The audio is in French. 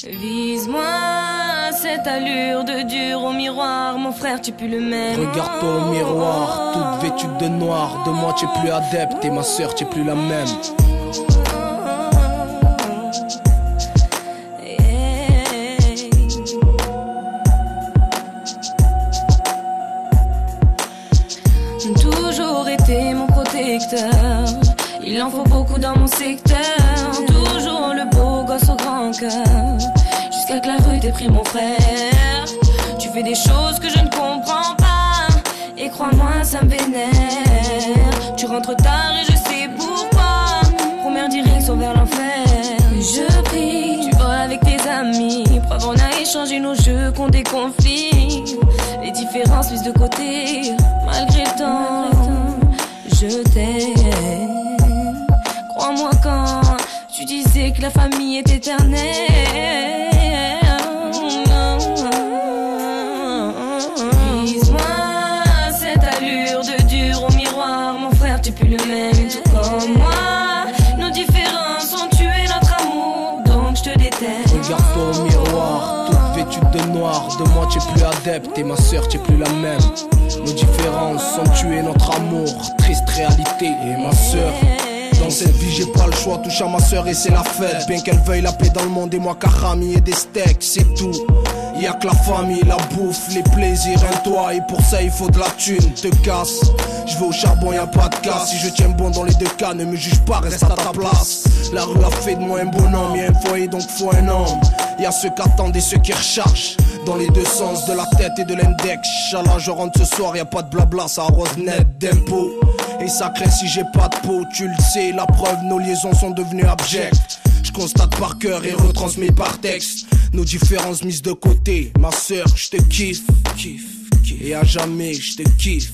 Vise-moi cette allure de dur au miroir, mon frère, tu es plus le même. Regarde-toi au miroir, toute vêtue de noir. De moi tu es plus adepte et ma soeur tu es plus la même. Toujours été mon protecteur, il en faut beaucoup dans mon secteur. Toujours le beau gosse au grand cœur, jusqu'à que la rue t'ait pris mon frère. Tu fais des choses que je ne comprends pas, et crois-moi ça me vénère. Tu rentres tard et je sais pourquoi, première direction vers l'enfer. Je prie, tu voles avec tes amis, preuve on a échangé nos jeux contre des conflits. Les différences mises de côté, malgré le temps, je t'aime. Crois-moi quand tu disais que la famille est éternelle. Vise-moi cette allure de dur au miroir, mon frère, tu es plus le même, tout comme moi. Nos différences ont tué notre amour, donc je te déteste. Regarde-toi au miroir, toute vêtue de noir. De moi tu es plus adepte et ma soeur tu es plus la même. Nos différences ont tué notre amour, triste réalité. Et ma soeur, dans cette vie j'ai pas le choix, touche à ma soeur et c'est la fête. Bien qu'elle veuille la paix dans le monde et moi karami et des steaks, c'est tout. Y'a que la famille, la bouffe, les plaisirs, un toit. Et pour ça il faut de la thune, te casse. Je vais au charbon, y'a pas de casse. Si je tiens bon dans les deux cas, ne me juge pas, reste à ta place. La rue a fait de moi un bonhomme, y'a un foyer donc faut un homme. Y'a ceux qui attendent et ceux qui rechargent, dans les deux sens, de la tête et de l'index. Inch'Allah je rentre ce soir, y'a pas de blabla, ça arrose net d'impôts. Et ça craint si j'ai pas de peau, tu le sais, la preuve, nos liaisons sont devenues abjectes. Je constate par cœur et retransmets par texte nos différences mises de côté. Ma soeur, je te kiffe, et à jamais je te kiffe.